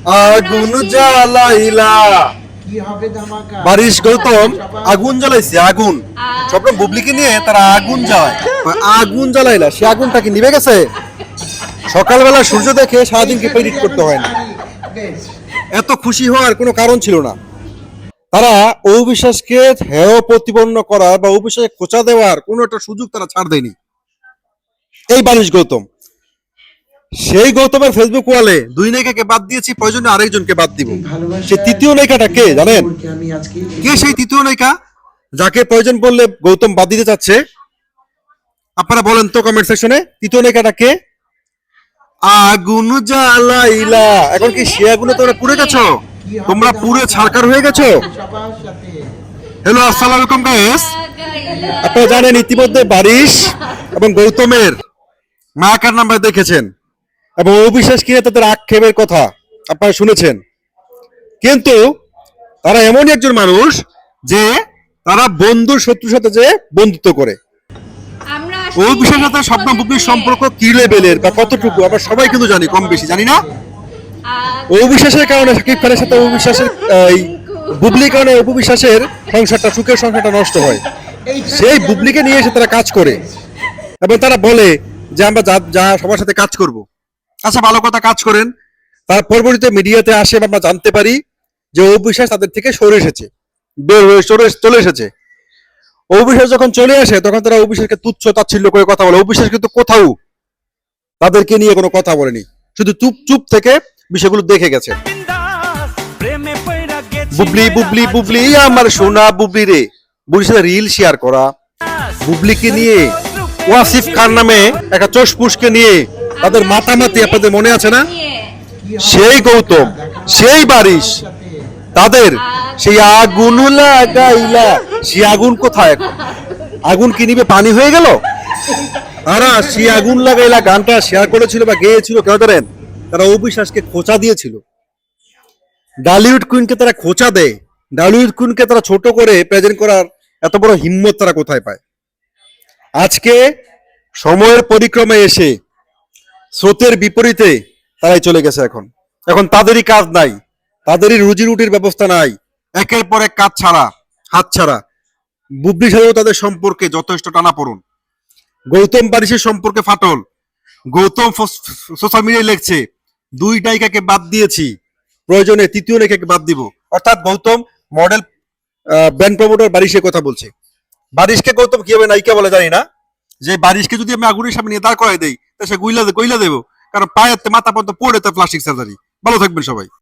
আগুন জ্বালাইলা। বারিশ গৌতম আগুন জ্বালাইছে, আগুন স্বপ্ন বুবলিকে নিয়ে তারা আগুন জ্বালায়। আগুন জ্বালাইলা, সে আগুনটা কি নিভে গেছে? সকালবেলা সূর্য দেখে সারাদিনকে প্রেডিক্ট করতে হয় না। এত খুশি হওয়ার কোনো কারণ ছিল না। তারা অবিশ্বাসকে হেয় প্রতিপন্ন করার বা অবিশ্বাসে খোঁচা দেওয়ার কোনো একটা সুযোগ তারা ছাড় দেয়নি। এই বারিশ গৌতম, সেই গৌতমের ফেসবুক ওয়ালে দুই নায়িকাকে বাদ দিয়েছি, প্রয়োজনে আরেকজনকে বাদ দিব। সে তৃতীয় নায়িকাটা কে জানেন? কে সেই তৃতীয় নায়িকা যাকে প্রয়োজন পড়লে গৌতম বাদ দিতে চাচ্ছে? আপনারা বলেন তো কমেন্ট সেকশনে, তৃতীয় নায়িকাটা কে? আগুন জ্বালাইলা। এখন কি সে আগুনে তোমরা পুড়ে গেছো? তোমরা পুড়ে ছারকার হয়ে গেছো? হ্যালো, আসসালামু আলাইকুম গাইস। আপনারা জানেন ইতিমধ্যে বারিশ এবং গৌতমের মায়াকার নাম্বার দেখেছেন এবং অবিশ্বাস কিনে তাদের আক্ষেপের কথা আপনারা শুনেছেন। কিন্তু তারা এমনই একজন মানুষ যে তারা বন্ধুর শত্রুর সাথে যে বন্ধুত্ব করে। অবিশ্বাসের সাথে স্বপ্ন বুবলির সম্পর্ক কি লেভেলের বা কতটুকু আমরা সবাই কিন্তু জানি, কম বেশি জানি না? অবিশ্বাসের কারণে সাকিব খানের সাথে অবিশ্বাসের বুবলির কারণে অবিশ্বাসের সংসারটা, সুখের সংসারটা নষ্ট হয়। সেই বুবলিকে নিয়ে এসে তারা কাজ করে এবং তারা বলে যে আমরা যা সবার সাথে কাজ করব। আচ্ছা, ভালো কথা, কাজ করেন। তার পরবর্তীতে মিডিয়াতে আসে আমরা জানতে পারি যে অবিশ্বাস তাদের থেকে সরে এসেছে, বের হয়ে চলে এসেছে। অবিশ্বাস যখন চলে আসে তখন তারা অবিশ্বাসকে তুচ্ছ তাচ্ছিল্য করে কথা বলে। অবিশ্বাস কিন্তু কোথাও তাদেরকে নিয়ে কোনো কথা বলেনি, শুধু চুপ চুপ থেকে বিষয়গুলো দেখে গেছে। বুবলি বুবলি বুবলি আমার সোনা বুবলি রে, বুবলির সাথে রিল শেয়ার করা, বুবলিকে নিয়ে ওয়াসিফ খান নামে একটা চোষপুষকে নিয়ে তাদের মাতামাতি আপনাদের মনে আছে না? সেই গৌতম, সেই বারিশ, তাদের সেই আগুন লাগাইলা, সেই আগুন কোথায় এখন? আগুন কি নিবে পানি হয়ে গেল? তারা সেই আগুন লাগাইলা গানটা শেয়ার করেছিল বা গেয়েছিল কেন জানেন? তারা অবিশ্বাসকে খোঁচা দিয়েছিল। ডালিউড কুইনকে তারা খোঁচা দেয়, ডালিউড কুইনকে তারা ছোট করে প্রেজেন্ট করার এত বড় হিম্মত তারা কোথায় পায়? আজকে সময়ের পরিক্রমে এসে স্রোতের বিপরীতে তারাই চলে গেছে। এখন তাদেরই কাজ নাই, তাদেরই রুজি রুটির ব্যবস্থা নাই, একের পর এক কাজ ছাড়া, হাত ছাড়া। বুবলির সাথেও তাদের সম্পর্কে যথেষ্ট টানাপোড়েন। গৌতম বারিশের সম্পর্কে ফাটল। গৌতম সোশ্যাল মিডিয়ায় লিখছে দুই নায়িকাকে বাদ দিয়েছি, প্রয়োজনে তৃতীয় নায়িকাকে বাদ দিব। অর্থাৎ গৌতম মডেল ব্র্যান্ড প্রমোটার বারিশের কথা বলছে। বারিশকে গৌতম কিভাবে নায়িকা বলে জানি না, যে বারিশকে যদি আমি আগুনের সামনে নিয়ে দাঁড় করাই দেই তা সে গইলা দেবো, কারণ পায়ের মাথা পর্যন্ত পড়ে তার প্লাস্টিক সার্জারি। ভালো থাকবেন সবাই।